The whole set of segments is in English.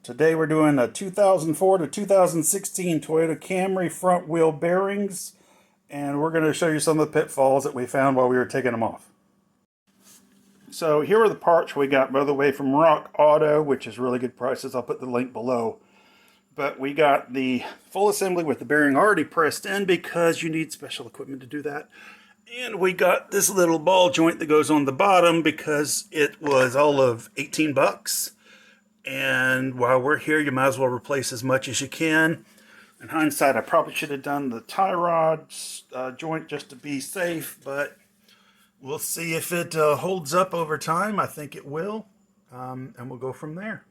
Today we're doing a 2004 to 2016 Toyota Camry front wheel bearings, and we're going to show you some of the pitfalls that we found while we were taking them off. So here are the parts we got, by the way, from Rock Auto, which is really good prices. I'll put the link below. But we got the full assembly with the bearing already pressed in because you need special equipment to do that. And we got this little ball joint that goes on the bottom because it was all of 18 bucks. And while we're here, you might as well replace as much as you can. In hindsight, I probably should have done the tie rod joint just to be safe, but we'll see if it holds up over time. I think it will, and we'll go from there.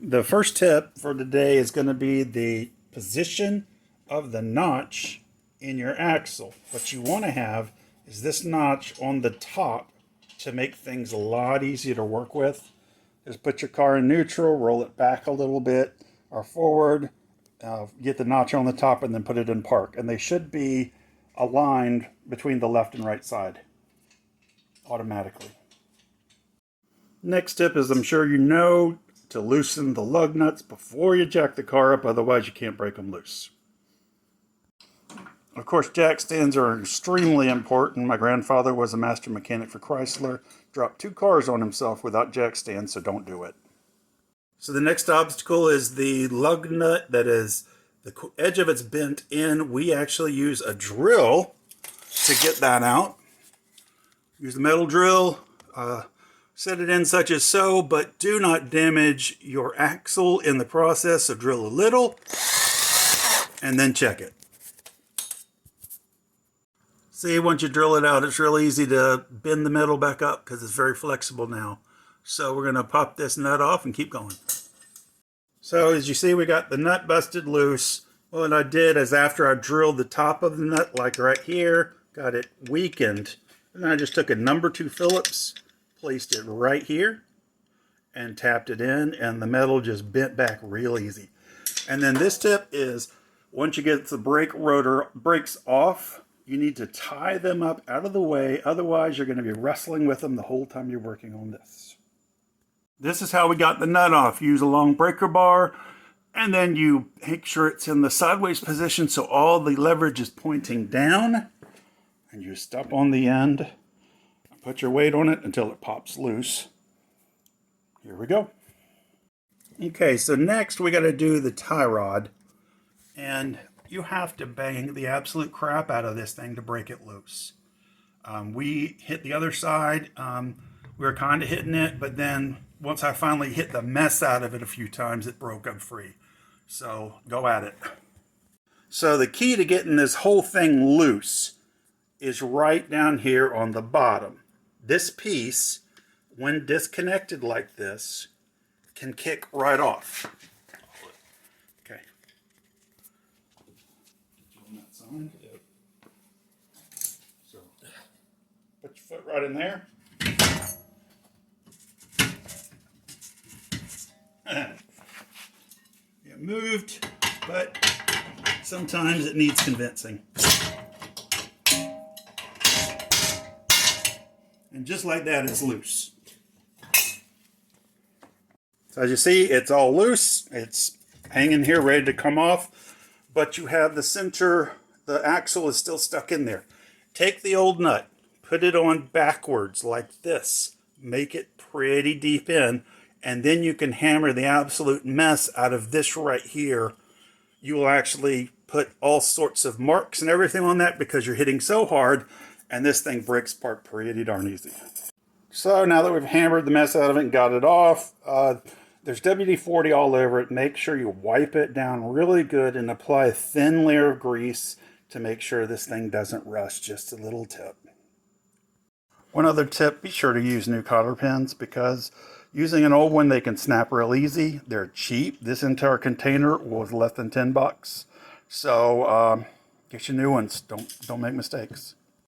The first tip for today is going to be the position of the notch in your axle. What you want to have is this notch on the top to make things a lot easier to work with. Just put your car in neutral, roll it back a little bit or forward, get the notch on the top, and then put it in park. And they should be aligned between the left and right side automatically. Next tip is, I'm sure you know, to loosen the lug nuts before you jack the car up, otherwise you can't break them loose. Of course, jack stands are extremely important. My grandfather was a master mechanic for Chrysler, dropped 2 cars on himself without jack stands, so don't do it. So the next obstacle is the lug nut that is, the edge of it's bent in. We actually use a drill to get that out. Use the metal drill, set it in such as so, but do not damage your axle in the process, so drill a little and then check it. See, once you drill it out, it's really easy to bend the metal back up because it's very flexible now. So we're going to pop this nut off and keep going. So as you see, we got the nut busted loose. Well, what I did is, after I drilled the top of the nut, like right here, got it weakened. And then I just took a number 2 Phillips, placed it right here, and tapped it in, and the metal just bent back real easy. And then this tip is, once you get the brake rotor brakes off, you need to tie them up out of the way, otherwise you're going to be wrestling with them the whole time you're working on this. This is how we got the nut off. Use a long breaker bar, and then you make sure it's in the sideways position so all the leverage is pointing down, and you stop on the end, put your weight on it until it pops loose. Here we go. Okay, so next we got to do the tie rod, and you have to bang the absolute crap out of this thing to break it loose. We hit the other side. We were kind of hitting it, but then once I finally hit the mess out of it a few times, it broke up free. So go at it. So the key to getting this whole thing loose is right down here on the bottom. This piece, when disconnected like this, can kick right off. Okay. On that side. Yep. So put your foot right in there. It moved, but sometimes it needs convincing. And just like that, it's loose. So as you see, it's all loose. It's hanging here, ready to come off. But you have the center, the axle is still stuck in there. Take the old nut, put it on backwards like this. Make it pretty deep in. And then you can hammer the absolute mess out of this right here. You will actually put all sorts of marks and everything on that because you're hitting so hard, and this thing breaks apart pretty darn easy. So now that we've hammered the mess out of it and got it off, there's WD-40 all over it. Make sure you wipe it down really good and apply a thin layer of grease to make sure this thing doesn't rust. Just a little tip. One other tip, be sure to use new cotter pins, because using an old one, they can snap real easy. They're cheap. This entire container was less than 10 bucks. So get your new ones. Don't make mistakes.